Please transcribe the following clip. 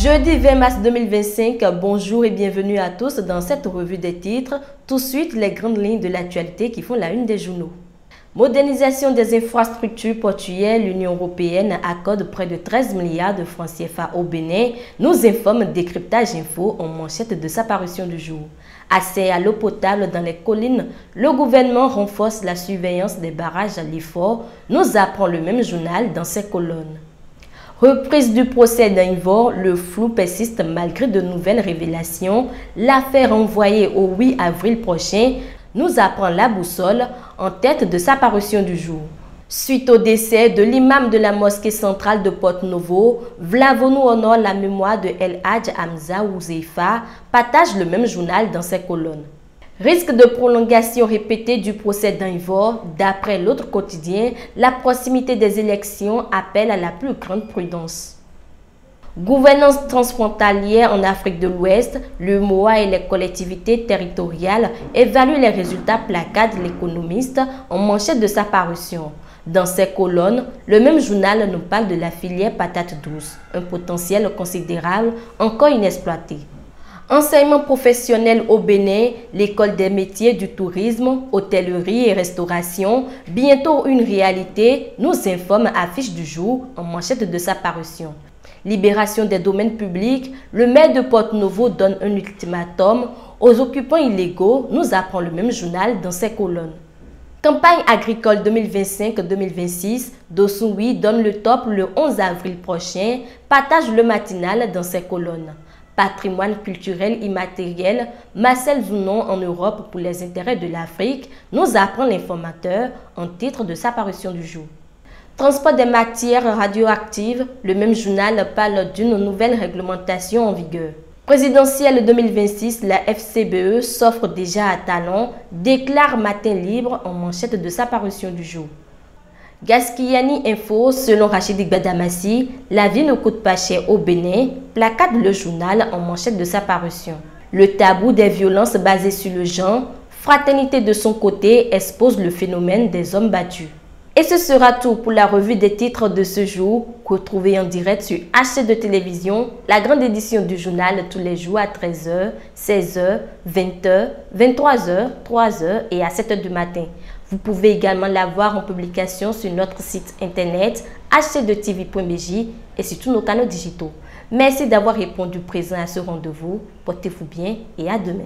Jeudi 20 mars 2025, bonjour et bienvenue à tous dans cette revue des titres. Tout de suite, les grandes lignes de l'actualité qui font la une des journaux. Modernisation des infrastructures portuaires, l'Union européenne accorde près de 13 milliards de francs CFA au Bénin, nous informe Décryptage Info en manchette de sa parution du jour. Accès à l'eau potable dans les collines, le gouvernement renforce la surveillance des barrages à l'effort, nous apprend le même journal dans ses colonnes. Reprise du procès d'Invor, le flou persiste malgré de nouvelles révélations. L'affaire envoyée au 8 avril prochain nous apprend la boussole en tête de sa parution du jour. Suite au décès de l'imam de la mosquée centrale de Porto-Novo, Vlavonou honore la mémoire de El Hadj Hamza Ouzeifa, partage le même journal dans ses colonnes. Risque de prolongation répétée du procès d'Invor, d'après l'autre quotidien, la proximité des élections appelle à la plus grande prudence. Gouvernance transfrontalière en Afrique de l'Ouest, le MOA et les collectivités territoriales évaluent les résultats placard de l'économiste en manchette de sa parution. Dans ses colonnes, le même journal nous parle de la filière patate douce, un potentiel considérable encore inexploité. Enseignement professionnel au Bénin, l'école des métiers du tourisme, hôtellerie et restauration, bientôt une réalité, nous informe Affiche du jour en manchette de sa parution. Libération des domaines publics, le maire de Porto-Novo donne un ultimatum aux occupants illégaux, nous apprend le même journal dans ses colonnes. Campagne agricole 2025-2026, Dossoui donne le top le 11 avril prochain, partage le matinal dans ses colonnes. Patrimoine culturel immatériel, Marcel Zounon en Europe pour les intérêts de l'Afrique, nous apprend l'informateur en titre de sa parution du jour. Transport des matières radioactives, le même journal parle d'une nouvelle réglementation en vigueur. Présidentielle 2026, la FCBE s'offre déjà à talent, déclare Matin Libre en manchette de sa parution du jour. Gaskiani Info, selon Rachid Gbadamassi, la vie ne coûte pas cher au Bénin, placard le journal en manchette de sa parution. Le tabou des violences basées sur le genre, Fraternité de son côté expose le phénomène des hommes battus. Et ce sera tout pour la revue des titres de ce jour, retrouvée en direct sur HC2 Télévision, la grande édition du journal tous les jours à 13h, 16h, 20h, 23h, 3h et à 7h du matin. Vous pouvez également la voir en publication sur notre site internet hc2tv.bj et sur tous nos canaux digitaux. Merci d'avoir répondu présent à ce rendez-vous. Portez-vous bien et à demain.